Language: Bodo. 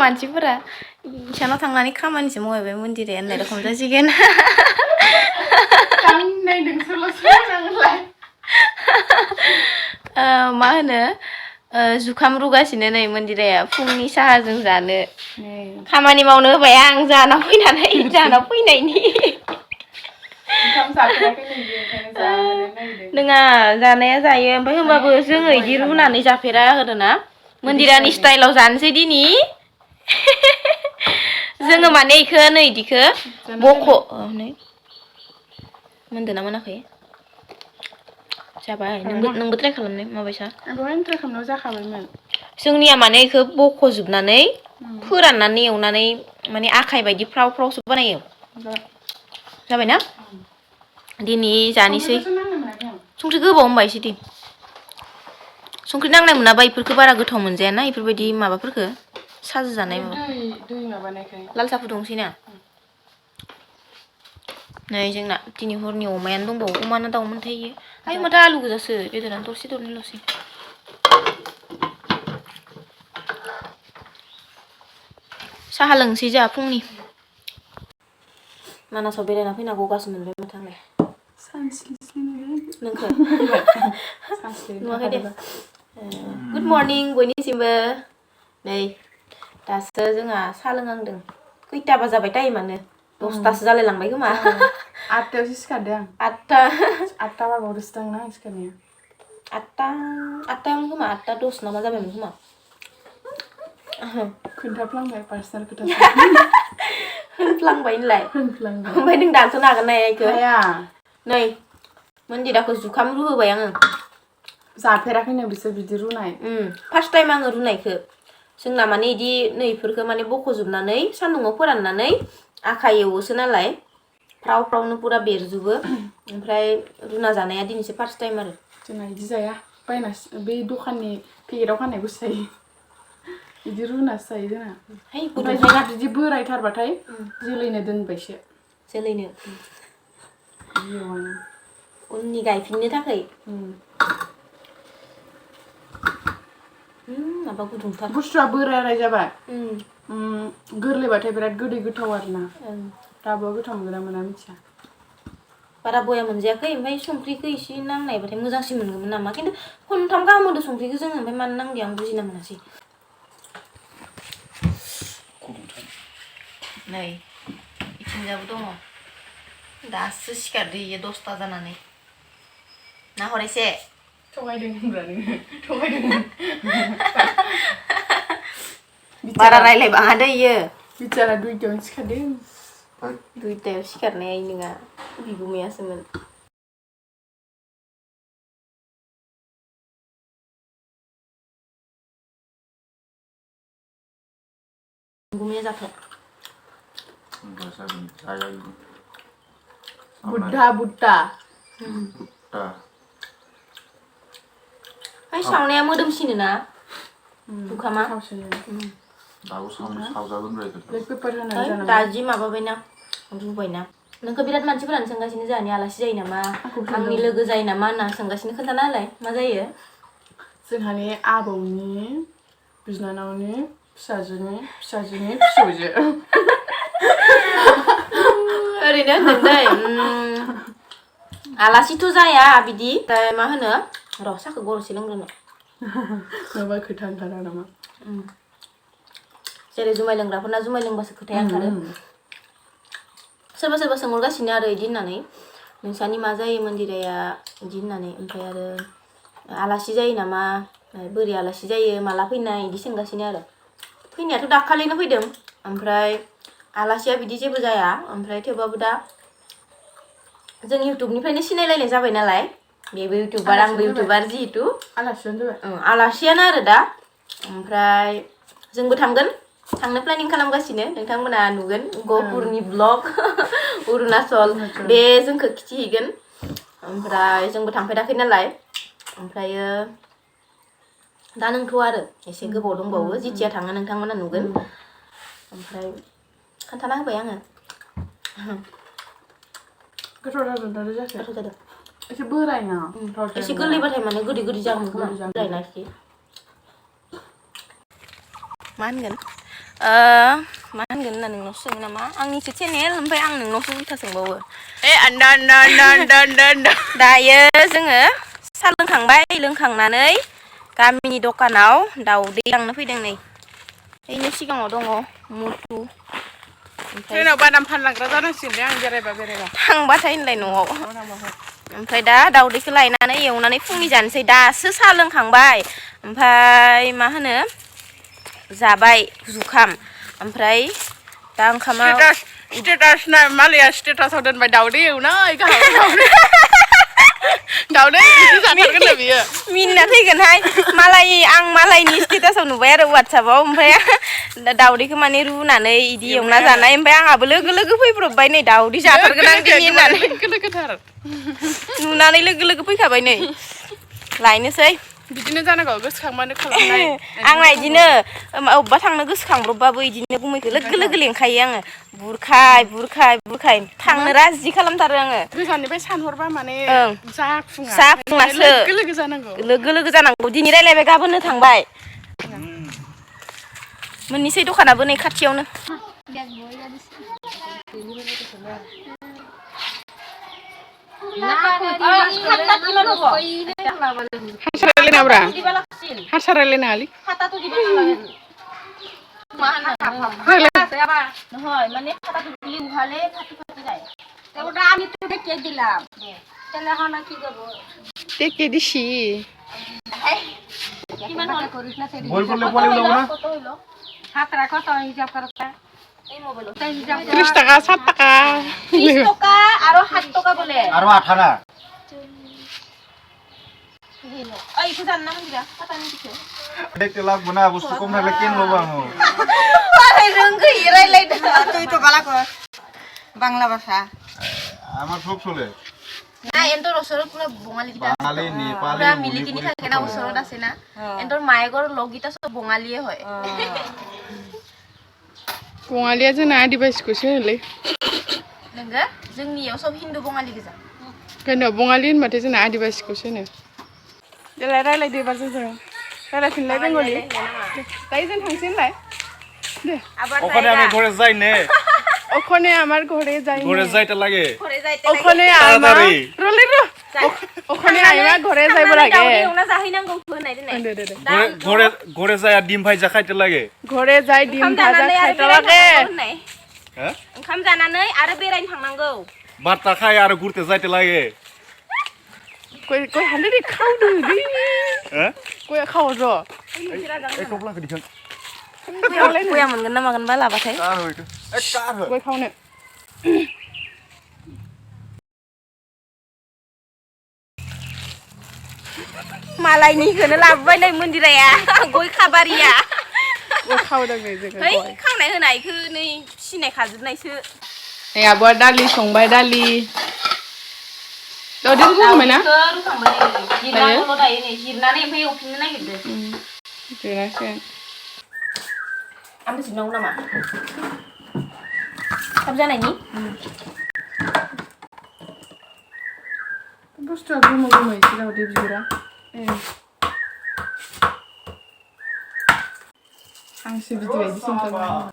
मानसिफोरा इसानाव थांनानै खामानिसो मावहैबाय मन्दिरे होननाय रखम जासिगोन मा होनो जुखाम रुगासिनो नै मन्दिराया फुंनि साहाजों जानो खामानि मावनो होबाय आं जानाव फैनायनि नङा जानाया जायो ओमफ्राय होमबाबो जोङो इदि रुनानै जाफेरा आरोना मन्दिरानि स्टाइलाव जानोसै दिनि जोङो माने इखो नै इदिखो बख' मोनदों ना मोनाखै जाबाय नोंबो ट्राइ खालामनाय माबायसा दहायनो ट्राइ खालामनायाव जाखाबायमोन जोंनिया माने इखो बख'जोबनानै फोराननानै एवनानै माने आखाइ बायदि फ्राव फ्रावसो बानायो जाबायना दिनै जानोसै संख्रि गोबाव होनबा एसे दे संख्रि नांनाय मोनाबा इफोरखौ बारा गोथाव मोनजायाना इफोरबायदि माबाफोरखौ साजु जानाय लाल साहा फुदुंसै ना नै जोंना दिनै हरनि अमायानो दंबावो अमाना दाउमोनथाय इयो आय माथो आलु गोजासो बेदरानो दरसे दरनैल'सै साहा लोंसै जोंहा फुंनि मानासाव बेरायना फैना गगासो मोनबाय माथो आंलाय नोंखो नुवाखै दे गुड मर्निं बयनिसिमबो नै दासो जोंहा साहा लोंहांदों खैथाबा जाबाय टाइमानो 10तासो जालायलांबाय खोमा 8तायावसो सिखारदों आं 8ता बाबावदोसो दां ना सिखारनाया 8तायावनो खोमा 8:10 ना मा जाबायमोन खोमा खोन्थाफ्लांबाय पार्सनेल खोथा होनफ्लांबाय होनलाय ओमफ्राय नों दानस'नो हागोन ना इखो हाया नै मन्दिराखौ जुखाम रुहोबाय आङो जाफेराखैनो बिसोर बिदि रुनाय फार्स्ट टाइम आङो रुनायखो जोंना माने इदि नै इफोरखो माने बख'जोबनानै सान्दुङाव फोराननानै आखाइ एवोसो नालाय फ्राव फ्रावनो पुरा बेरजोबो ओमफ्राय रुना जानाया दिनैसो फार्स्ट टाइम आरो जोंना इदि जाया बायना बे दखाननि पेकेटाव फाननायखौसो जायो बिदि रुनासो जायो जोंना ओमफ्राय जोंना बिदि बोरायथारबाथाय जोलैनो दोनबायसो जोलैनो उननि गायफिननो थाखाय माबा गुदुंथार बुस्थुआ बोराय जाबाय गोरलैबाथाय बिराद गोदै गोथाव आरोना दाबो गोथाव मोनगोना मोना मिथिया बारा बया मोनजायाखै ओमफ्राय संख्रिखौ एसे नांनायबाथाय मोजांसिन मोनगौमोन नामा खिन्थु खनथाम गाहाम होदो संख्रिखौ जोङो ओमफ्राय मानो नांदिया आं बुजिना मोनासै नै इथिंजाबो दङ दासो सिखारदो इयो 10ता जानानै नाहर एसे थगायदों होनब्ला नोङो थगायदों बारा रायलायबाङादै इयो बिचारा 2तायावनो सिखारदों 2तायाव सिखारनाया नोङा बिगुमायासोमोन बिगुमाया जाथो बुद्धा बुट्टा हाय सावनाया मोदोमसिनो ना जुखामा दाजि माबाबायना रुबायना नोंखौ बिराद मानसिफोरानो सोंगासिनो जोंहानि आलासि जायो नामा आंनि लोगो जायो नामा होनना सोंगासिनो खोन्थाना होलाय मा जायो जोंहानि आबौनि बिनानावनि फिसाजोनि फिसौजो ओरैनो होनदों दै आलासिथ' जाया बिदि मा होनो र' साहाखौ गरदसे लोंग्रोनो माबा खोथा ओंखारा नामा जेरै जुमाय लोंग्राफोरना जुमाय लोंबासो खोथाया ओंखारो सोरबा सोरबा सोंहरगासिनो आरो इदि होननानै नोंसानि मा जायो मन्दिराया इदि होननानै ओमफ्राय आरो आलासि जायो नामा बोरै आलासि जायो माला फैनाय इदि सोंगासिनो आरो फैनायाथ' दाखालिनो फैदों ओमफ्राय आलासिया बिदि जेबो जाया ओमफ्राय थेवबाबो दा जों इउटुबनिफ्रायनो सिनायलायनाय जाबाय नालाय बेबो इउटुबार आंबो इउटुबार जिहेतु आलासियानो आरो दा ओमफ्राय जोंबो थांगोन थांनो प्लेनिं खालामगासिनो नोंथांमोना नुगोन गहपुरनि ब्लग अरुणाचल बे जोंखौ खिथिहैगोन ओमफ्राय जोंबो थांफेराखै नालाय ओमफ्रायो दा नोंथ' आरो एसे गोबाव दंबावो जिथिया थाङो नोंथांमोना नुगोन ओमफ्राय खोन्थाना होबाय आङो गोथाव जादों गोथाव जादों एसे बोरायना एसे गोरलैबाथाय माने गोदै गोदै जागोन खोमा बोरायना एसे मा होनगोन मा होनगोन होनना नोंनाव सोङो नामा आंनिसो चेनेल ओमफ्राय आं नोंनावसो उल्था सोंबावो दायो जोङो साहा लोंखांबाय लोंखांनानै गामिनि दखानाव दाउदै लांनो फैदों नै ओइनो सिगाङाव दङ मुथु जोंनाव बादाम फानलांग्रा जानांसिगोन दे आं बेरायबा थांबाथाय होनलाय न'आव ओमफ्राय दा दाउदैखौ लायनानै एवनानै फुंनि जानोसै दासो साहा लोंखांबाय ओमफ्राय मा होनो जाबाय जुखाम ओमफ्राय दा ओंखामा स्टेटास नाय मालाया स्टेटासाव दोनबाय दाउदै एवनाय दाउदै जाथारगोन ना बियो मिनिना थैगोनहाय आं मालायनि स्टेटासाव नुबाय आरो वाट्सएपआव ओमफ्राय दाउदैखौ माने रुनानै इदि एवना जानाय ओमफ्राय आंहाबो लोगो लोगो फैब्रबबाय नै दाउदै जाथारगोन आं दिनै होननानै नुनानै लोगो लोगो फैखाबाय नै लायनोसै बिदिनो जानांगौ गोसोखांबानो खालामनाय आंना इदिनो अबेबा थांनो गोसोखांब्रबबाबो इदिनो गुमैखौ लोगो लोगो लेंखायो आङो बुरखाय थांनो राजि खालामथारो आङो गोजाननिफ्राय सानहरबा माने जाफुङासो लोगो लोगो जानांगौ दिनै रायलायबाय गाबोननो थांबाय मोननैसै दखानाबो नै खाथियावनो हारसा रायलायनाङालै টেকে দিছি ত্ৰিশ টকা 7 টাকা 30 টকা আৰু 7 টকা বলে আৰু 8 না এইটো জান না মন্দিরা পাতানি দিছে দেখতে লাগবো না বস্তু কম থাকলে কেন লব আমি আরে রঙ্গি রাইলাইদা তুই তো বালা কর বাংলা ভাষা আমার সব চলে না এন্টর ওসরত পুরো বঙালি গীতা বাঙালি নেপালি পুরো মিলি কিনি থাকে না ওসরত আছে না এন্টর মায়েগর লগগীতা সব বঙালিয়ে হয় बङालिया जोंना आदिबासिखौसो होनोलै नोंगो जोंनियाव सब हिन्दू बङालि गोजा ओंखायनो बङालि होनबाथाय जोंना आदिबासिखौसो होनो देलाय रायलायदो एबार जों रायलायफिनलाय बेंगलि दायो जों थांसै होनलाय दे ওখানে আমি ঘরে যাই নে ওখানে আমার ঘরে যাই ঘরে যাইতে লাগে ওখানে আমার রলি র ওখানে আইমা ঘরে যাইব লাগে এওনা জাহিনাंगौ होनाय दिनै ঘরে ঘরে যায় ডিম ভাইজা খাইতে লাগে ঘরে যাই ডিম ভাজা খাইতে লাগে হ্যাঁ ओंखाम जानानै आरो बेरायनो थांनांगौ বার্তা খাই আর ঘুরতে যাইতে লাগে কই হালে খাওদো দি হ্যাঁ কই খাও ज এই টপলাखौ दिखां गया मोनगोन ना मागोन बा लाबाथाय कार होइतो कार हो गय खावनो मालायनिखौनो लाबोबाय नै मन्दिराया गय खाबारिया गय खावदों जोङो है खावनाय होनायखौ नै सिनाय खाजोबनायसो नै आब'आ दालि संबाय दालि दाउदै रुखांबाय ना रुखांबाय जिरनानैल' दायो नै जिरनानै ओमफ्राय एवफिननो नागिरदों जिरासिगोन आंबो जिरनांगौ नामा थाब जानायनि बुस्थुआ गोमो गोमो एसे दाउदै बिगुरा आंसो बिदि बायदि सोंथारबाय